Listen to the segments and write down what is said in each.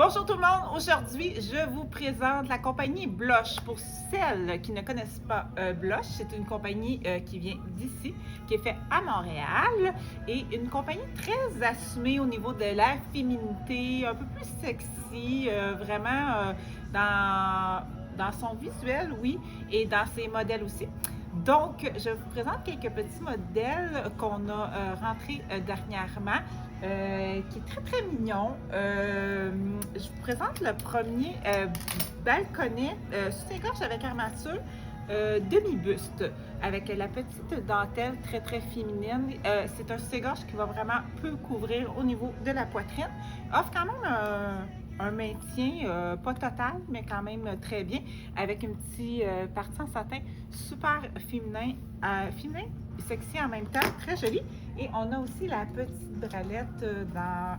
Bonjour tout le monde, aujourd'hui je vous présente la compagnie Blush. Pour celles qui ne connaissent pas Blush, c'est une compagnie qui vient d'ici, qui est faite à Montréal et une compagnie très assumée au niveau de la féminité, un peu plus sexy, vraiment dans son visuel, oui, et dans ses modèles aussi. Donc, je vous présente quelques petits modèles qu'on a rentrés dernièrement, qui est très très mignon. Je vous présente le premier balconnet soutien-gorge avec armature demi-buste, avec la petite dentelle très très féminine. C'est un soutien-gorge qui va vraiment peu couvrir au niveau de la poitrine. Offre quand même un maintien, pas total, mais quand même très bien, avec une petite partie en satin super féminin, féminin et sexy en même temps, très joli. Et on a aussi la petite bralette dans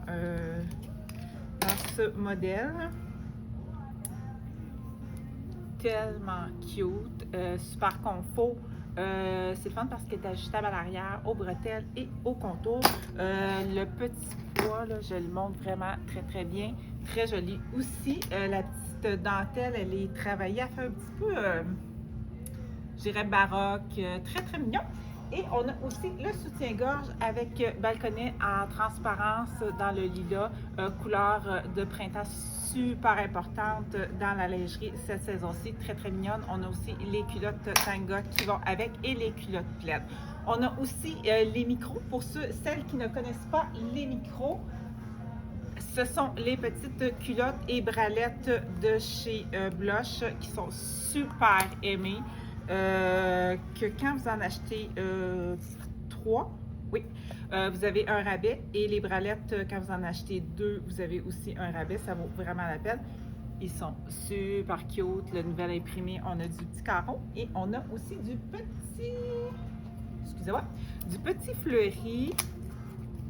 ce modèle. Tellement cute, super confort. C'est le fun parce qu'elle est ajustable à l'arrière, aux bretelles et au contour. Le petit poids, là, je le montre vraiment très très bien. Très joli aussi. La petite dentelle, elle est travaillée. Elle fait un petit peu, je dirais, baroque. Très très mignon. Et on a aussi le soutien-gorge avec balconnet en transparence dans le lilas, couleur de printemps super importante dans la lingerie cette saison-ci, très très mignonne. On a aussi les culottes tanga qui vont avec et les culottes pleines. On a aussi les micros. Pour celles qui ne connaissent pas les micros, ce sont les petites culottes et bralettes de chez Blush qui sont super aimées. Que quand vous en achetez 3, oui, vous avez un rabais, et les bralettes, quand vous en achetez 2, vous avez aussi un rabais. Ça vaut vraiment la peine. Ils sont super cute. Le nouvel imprimé, on a du petit carreau et on a aussi du petit, excusez-moi, du petit fleuri,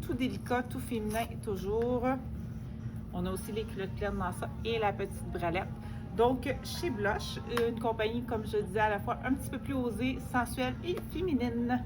tout délicat, tout féminin toujours. On a aussi les culottes pleines dans ça et la petite bralette. Donc, chez Blush, une compagnie, comme je disais, à la fois un petit peu plus osée, sensuelle et féminine.